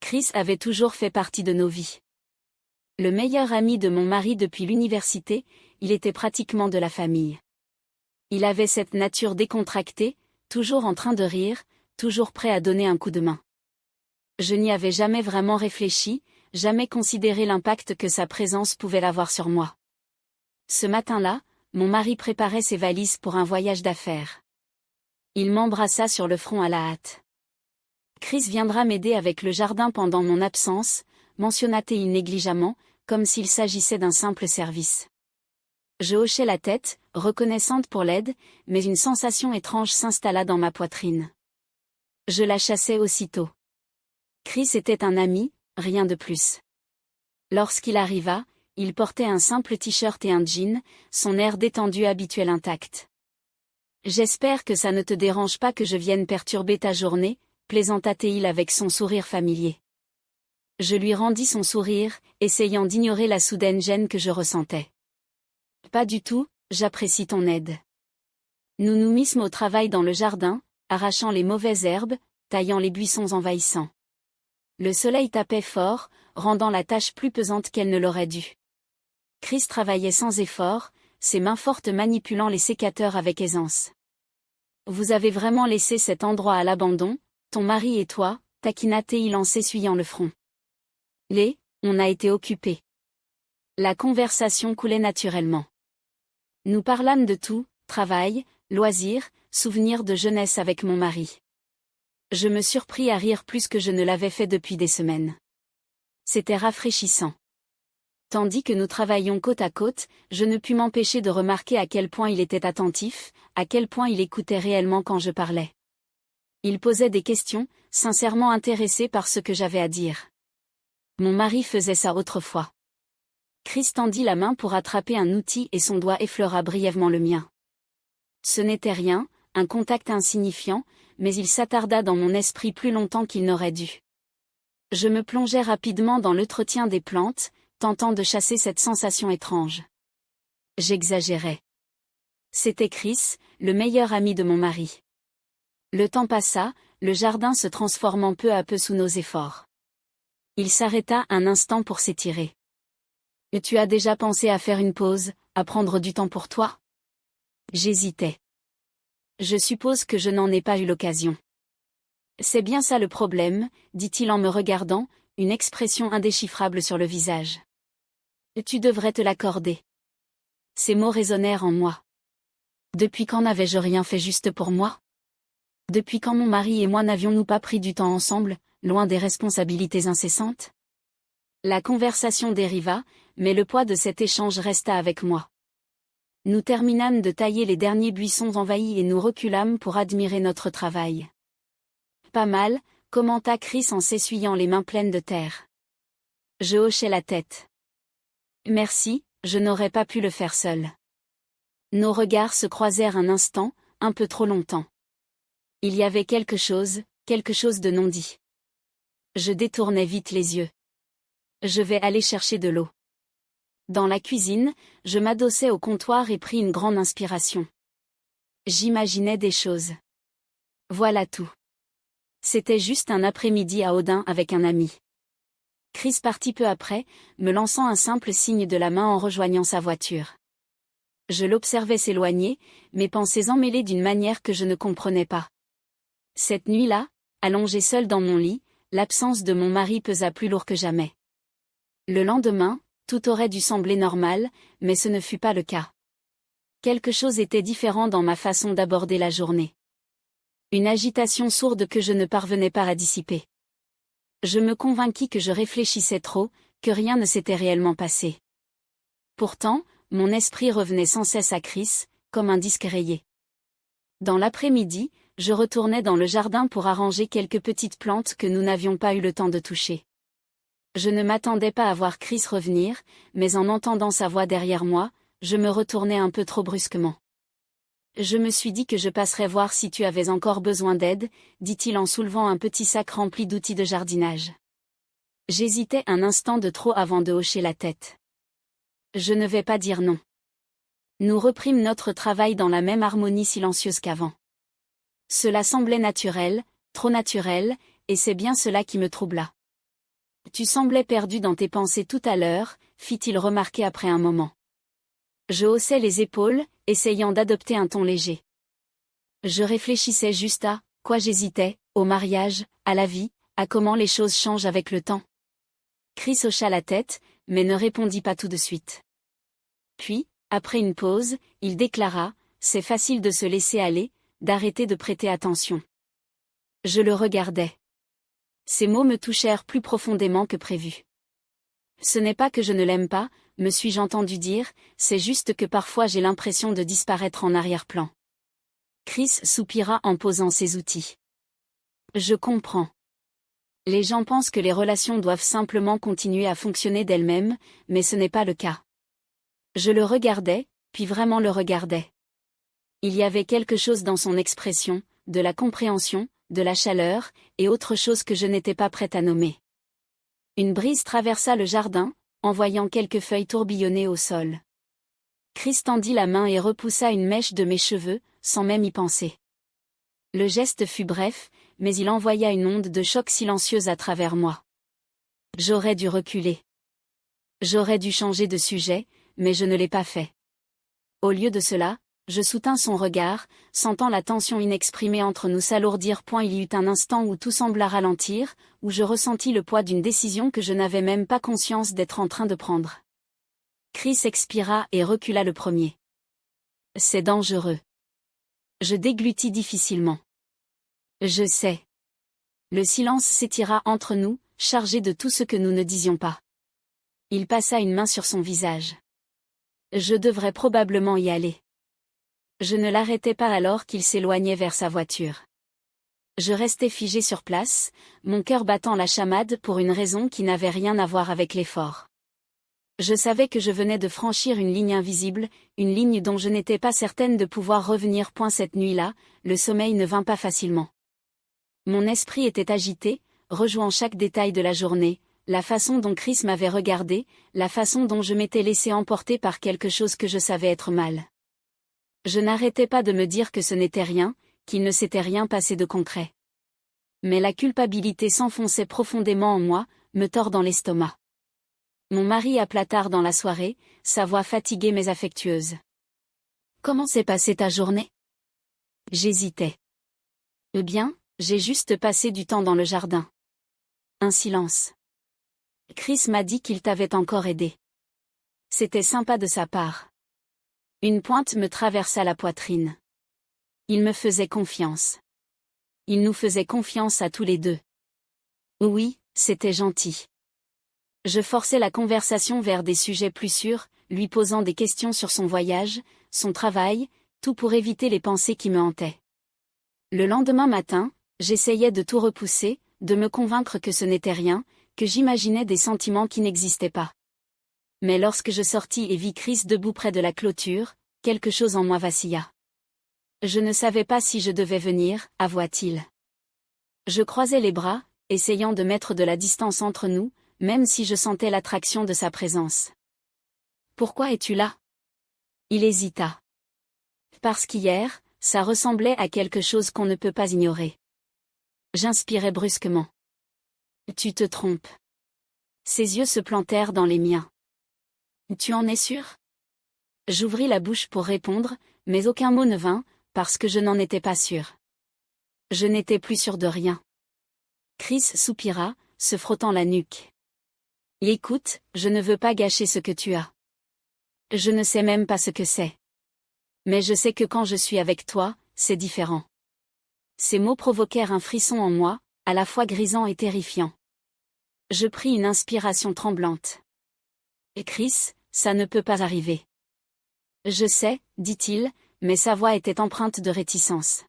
Chris avait toujours fait partie de nos vies. Le meilleur ami de mon mari depuis l'université, il était pratiquement de la famille. Il avait cette nature décontractée, toujours en train de rire, toujours prêt à donner un coup de main. Je n'y avais jamais vraiment réfléchi, jamais considéré l'impact que sa présence pouvait avoir sur moi. Ce matin-là, mon mari préparait ses valises pour un voyage d'affaires. Il m'embrassa sur le front à la hâte. Chris viendra m'aider avec le jardin pendant mon absence, mentionna-t-il négligemment, comme s'il s'agissait d'un simple service. Je hochai la tête, reconnaissante pour l'aide, mais une sensation étrange s'installa dans ma poitrine. Je la chassai aussitôt. Chris était un ami, rien de plus. Lorsqu'il arriva, il portait un simple t-shirt et un jean, son air détendu habituel intact. « J'espère que ça ne te dérange pas que je vienne perturber ta journée », plaisanta-t-il avec son sourire familier. Je lui rendis son sourire, essayant d'ignorer la soudaine gêne que je ressentais. « Pas du tout, j'apprécie ton aide. » Nous nous mîmes au travail dans le jardin, arrachant les mauvaises herbes, taillant les buissons envahissants. Le soleil tapait fort, rendant la tâche plus pesante qu'elle ne l'aurait dû. Chris travaillait sans effort, ses mains fortes manipulant les sécateurs avec aisance. « Vous avez vraiment laissé cet endroit à l'abandon, ton mari et toi » taquina-t-il en s'essuyant le front. « On a été occupés. » La conversation coulait naturellement. Nous parlâmes de tout, travail, loisirs, souvenirs de jeunesse avec mon mari. Je me surpris à rire plus que je ne l'avais fait depuis des semaines. C'était rafraîchissant. Tandis que nous travaillions côte à côte, je ne pus m'empêcher de remarquer à quel point il était attentif, à quel point il écoutait réellement quand je parlais. Il posait des questions, sincèrement intéressé par ce que j'avais à dire. Mon mari faisait ça autrefois. Chris tendit la main pour attraper un outil et son doigt effleura brièvement le mien. Ce n'était rien, un contact insignifiant, mais il s'attarda dans mon esprit plus longtemps qu'il n'aurait dû. Je me plongeai rapidement dans l'entretien des plantes, tentant de chasser cette sensation étrange. J'exagérais. C'était Chris, le meilleur ami de mon mari. Le temps passa, le jardin se transformant peu à peu sous nos efforts. Il s'arrêta un instant pour s'étirer. « Et tu as déjà pensé à faire une pause, à prendre du temps pour toi ?» J'hésitais. Je suppose que je n'en ai pas eu l'occasion. « C'est bien ça le problème, » dit-il en me regardant, une expression indéchiffrable sur le visage. « Tu devrais te l'accorder. » Ces mots résonnèrent en moi. Depuis quand n'avais-je rien fait juste pour moi? Depuis quand mon mari et moi n'avions-nous pas pris du temps ensemble, loin des responsabilités incessantes? La conversation dériva, mais le poids de cet échange resta avec moi. Nous terminâmes de tailler les derniers buissons envahis et nous reculâmes pour admirer notre travail. « Pas mal », commenta Chris en s'essuyant les mains pleines de terre. Je hochai la tête. « Merci, je n'aurais pas pu le faire seul. » Nos regards se croisèrent un instant, un peu trop longtemps. Il y avait quelque chose de non dit. Je détournai vite les yeux. Je vais aller chercher de l'eau. Dans la cuisine, je m'adossai au comptoir et pris une grande inspiration. J'imaginais des choses. Voilà tout. C'était juste un après-midi à Odin avec un ami. Chris partit peu après, me lançant un simple signe de la main en rejoignant sa voiture. Je l'observais s'éloigner, mes pensées emmêlées d'une manière que je ne comprenais pas. Cette nuit-là, allongée seule dans mon lit, l'absence de mon mari pesa plus lourd que jamais. Le lendemain, tout aurait dû sembler normal, mais ce ne fut pas le cas. Quelque chose était différent dans ma façon d'aborder la journée. Une agitation sourde que je ne parvenais pas à dissiper. Je me convainquis que je réfléchissais trop, que rien ne s'était réellement passé. Pourtant, mon esprit revenait sans cesse à Chris, comme un disque rayé. Dans l'après-midi, je retournai dans le jardin pour arranger quelques petites plantes que nous n'avions pas eu le temps de toucher. Je ne m'attendais pas à voir Chris revenir, mais en entendant sa voix derrière moi, je me retournai un peu trop brusquement. Je me suis dit que je passerais voir si tu avais encore besoin d'aide, dit-il en soulevant un petit sac rempli d'outils de jardinage. J'hésitais un instant de trop avant de hocher la tête. Je ne vais pas dire non. Nous reprîmes notre travail dans la même harmonie silencieuse qu'avant. Cela semblait naturel, trop naturel, et c'est bien cela qui me troubla. Tu semblais perdu dans tes pensées tout à l'heure, fit-il remarquer après un moment. Je haussai les épaules, essayant d'adopter un ton léger. Je réfléchissais juste à quoi j'hésitais, au mariage, à la vie, à comment les choses changent avec le temps. Chris hocha la tête, mais ne répondit pas tout de suite. Puis, après une pause, il déclara, « C'est facile de se laisser aller, d'arrêter de prêter attention. » Je le regardais. Ces mots me touchèrent plus profondément que prévu. Ce n'est pas que je ne l'aime pas, me suis-je entendu dire, c'est juste que parfois j'ai l'impression de disparaître en arrière-plan. Chris soupira en posant ses outils. Je comprends. Les gens pensent que les relations doivent simplement continuer à fonctionner d'elles-mêmes, mais ce n'est pas le cas. Je le regardais, puis vraiment le regardais. Il y avait quelque chose dans son expression, de la compréhension, de la chaleur, et autre chose que je n'étais pas prête à nommer. Une brise traversa le jardin, envoyant quelques feuilles tourbillonner au sol. Chris tendit la main et repoussa une mèche de mes cheveux, sans même y penser. Le geste fut bref, mais il envoya une onde de choc silencieuse à travers moi. J'aurais dû reculer. J'aurais dû changer de sujet, mais je ne l'ai pas fait. Au lieu de cela, je soutins son regard, sentant la tension inexprimée entre nous s'alourdir. Il y eut un instant où tout sembla ralentir, où je ressentis le poids d'une décision que je n'avais même pas conscience d'être en train de prendre. Chris expira et recula le premier. C'est dangereux. Je déglutis difficilement. Je sais. Le silence s'étira entre nous, chargé de tout ce que nous ne disions pas. Il passa une main sur son visage. Je devrais probablement y aller. Je ne l'arrêtai pas alors qu'il s'éloignait vers sa voiture. Je restai figé sur place, mon cœur battant la chamade pour une raison qui n'avait rien à voir avec l'effort. Je savais que je venais de franchir une ligne invisible, une ligne dont je n'étais pas certaine de pouvoir revenir. Cette nuit-là, le sommeil ne vint pas facilement. Mon esprit était agité, rejouant chaque détail de la journée, la façon dont Chris m'avait regardé, la façon dont je m'étais laissé emporter par quelque chose que je savais être mal. Je n'arrêtais pas de me dire que ce n'était rien, qu'il ne s'était rien passé de concret. Mais la culpabilité s'enfonçait profondément en moi, me tordant l'estomac. Mon mari appela tard dans la soirée, sa voix fatiguée mais affectueuse. « Comment s'est passée ta journée ?» J'hésitais. « Eh bien, j'ai juste passé du temps dans le jardin. » Un silence. Chris m'a dit qu'il t'avait encore aidé. C'était sympa de sa part. Une pointe me traversa la poitrine. Il me faisait confiance. Il nous faisait confiance à tous les deux. Oui, c'était gentil. Je forçais la conversation vers des sujets plus sûrs, lui posant des questions sur son voyage, son travail, tout pour éviter les pensées qui me hantaient. Le lendemain matin, j'essayais de tout repousser, de me convaincre que ce n'était rien, que j'imaginais des sentiments qui n'existaient pas. Mais lorsque je sortis et vis Chris debout près de la clôture, quelque chose en moi vacilla. Je ne savais pas si je devais venir, avoua-t-il. Je croisais les bras, essayant de mettre de la distance entre nous, même si je sentais l'attraction de sa présence. « Pourquoi es-tu là ?» Il hésita. « Parce qu'hier, ça ressemblait à quelque chose qu'on ne peut pas ignorer. » J'inspirais brusquement. « Tu te trompes. » Ses yeux se plantèrent dans les miens. « Tu en es sûr ?» J'ouvris la bouche pour répondre, mais aucun mot ne vint, parce que je n'en étais pas sûre. Je n'étais plus sûre de rien. Chris soupira, se frottant la nuque. « Écoute, je ne veux pas gâcher ce que tu as. Je ne sais même pas ce que c'est. Mais je sais que quand je suis avec toi, c'est différent. » Ces mots provoquèrent un frisson en moi, à la fois grisant et terrifiant. Je pris une inspiration tremblante. « Et Chris, ça ne peut pas arriver. » « Je sais, » dit-il, mais sa voix était empreinte de réticence.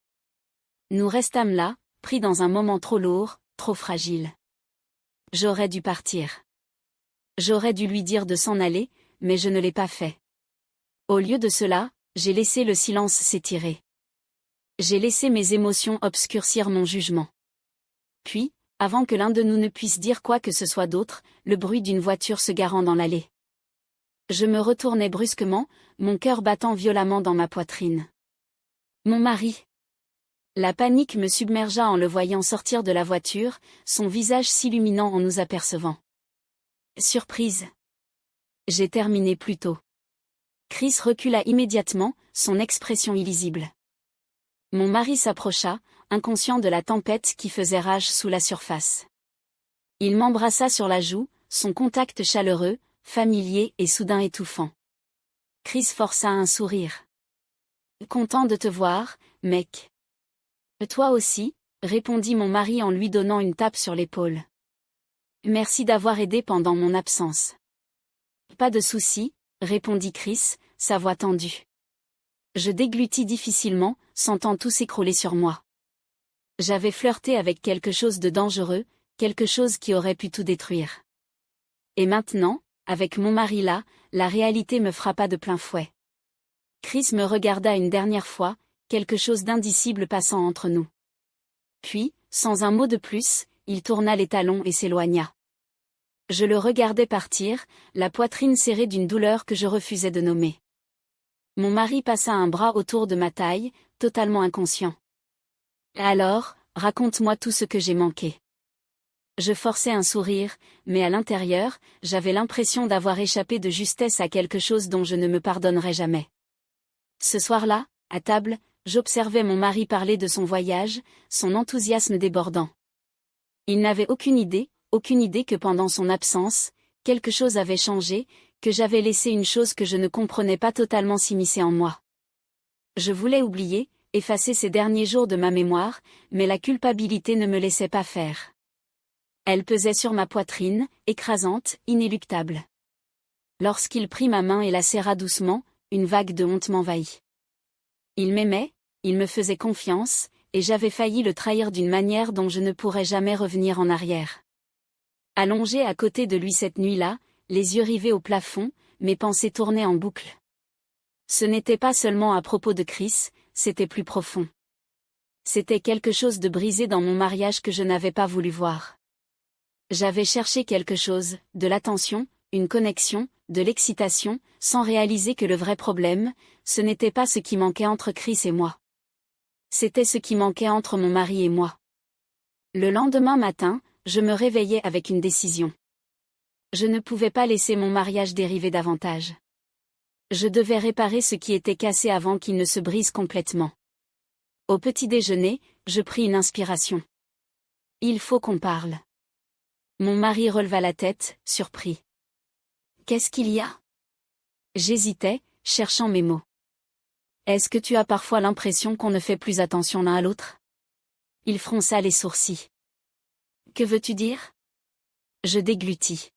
Nous restâmes là, pris dans un moment trop lourd, trop fragile. J'aurais dû partir. J'aurais dû lui dire de s'en aller, mais je ne l'ai pas fait. Au lieu de cela, j'ai laissé le silence s'étirer. J'ai laissé mes émotions obscurcir mon jugement. Puis, avant que l'un de nous ne puisse dire quoi que ce soit d'autre, le bruit d'une voiture se garant dans l'allée. Je me retournai brusquement, mon cœur battant violemment dans ma poitrine. Mon mari. La panique me submergea en le voyant sortir de la voiture, son visage s'illuminant en nous apercevant. Surprise. J'ai terminé plus tôt. Chris recula immédiatement, son expression illisible. Mon mari s'approcha, inconscient de la tempête qui faisait rage sous la surface. Il m'embrassa sur la joue, son contact chaleureux, familier et soudain étouffant. Chris força un sourire. Content de te voir, mec. Toi aussi, répondit mon mari en lui donnant une tape sur l'épaule. Merci d'avoir aidé pendant mon absence. Pas de souci, répondit Chris, sa voix tendue. Je déglutis difficilement, sentant tout s'écrouler sur moi. J'avais flirté avec quelque chose de dangereux, quelque chose qui aurait pu tout détruire. Et maintenant, avec mon mari là, la réalité me frappa de plein fouet. Chris me regarda une dernière fois, quelque chose d'indicible passant entre nous. Puis, sans un mot de plus, il tourna les talons et s'éloigna. Je le regardais partir, la poitrine serrée d'une douleur que je refusais de nommer. Mon mari passa un bras autour de ma taille, totalement inconscient. Alors, raconte-moi tout ce que j'ai manqué. Je forçais un sourire, mais à l'intérieur, j'avais l'impression d'avoir échappé de justesse à quelque chose dont je ne me pardonnerais jamais. Ce soir-là, à table, j'observais mon mari parler de son voyage, son enthousiasme débordant. Il n'avait aucune idée que pendant son absence, quelque chose avait changé, que j'avais laissé une chose que je ne comprenais pas totalement s'immiscer en moi. Je voulais oublier, effacer ces derniers jours de ma mémoire, mais la culpabilité ne me laissait pas faire. Elle pesait sur ma poitrine, écrasante, inéluctable. Lorsqu'il prit ma main et la serra doucement, une vague de honte m'envahit. Il m'aimait, il me faisait confiance, et j'avais failli le trahir d'une manière dont je ne pourrais jamais revenir en arrière. Allongé à côté de lui cette nuit-là, les yeux rivés au plafond, mes pensées tournaient en boucle. Ce n'était pas seulement à propos de Chris, c'était plus profond. C'était quelque chose de brisé dans mon mariage que je n'avais pas voulu voir. J'avais cherché quelque chose, de l'attention, une connexion, de l'excitation, sans réaliser que le vrai problème, ce n'était pas ce qui manquait entre Chris et moi. C'était ce qui manquait entre mon mari et moi. Le lendemain matin, je me réveillais avec une décision. Je ne pouvais pas laisser mon mariage dériver davantage. Je devais réparer ce qui était cassé avant qu'il ne se brise complètement. Au petit déjeuner, je pris une inspiration. Il faut qu'on parle. Mon mari releva la tête, surpris. Qu'est-ce qu'il y a? J'hésitais, cherchant mes mots. Est-ce que tu as parfois l'impression qu'on ne fait plus attention l'un à l'autre? Il fronça les sourcils. Que veux-tu dire? Je déglutis.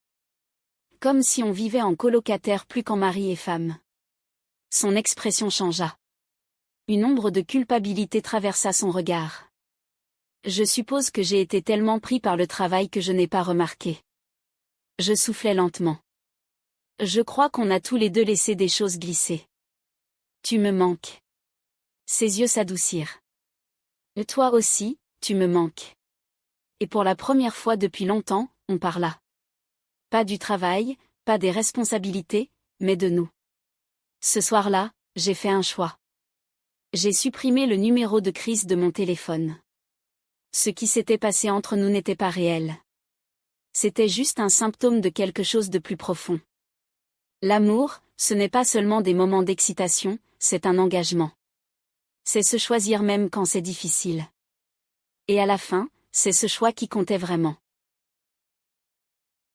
Comme si on vivait en colocataire plus qu'en mari et femme. Son expression changea. Une ombre de culpabilité traversa son regard. Je suppose que j'ai été tellement pris par le travail que je n'ai pas remarqué. Je soufflais lentement. Je crois qu'on a tous les deux laissé des choses glisser. Tu me manques. Ses yeux s'adoucirent. Et toi aussi, tu me manques. Et pour la première fois depuis longtemps, on parla. Pas du travail, pas des responsabilités, mais de nous. Ce soir-là, j'ai fait un choix. J'ai supprimé le numéro de Chris de mon téléphone. Ce qui s'était passé entre nous n'était pas réel. C'était juste un symptôme de quelque chose de plus profond. L'amour, ce n'est pas seulement des moments d'excitation, c'est un engagement. C'est se choisir même quand c'est difficile. Et à la fin, c'est ce choix qui comptait vraiment.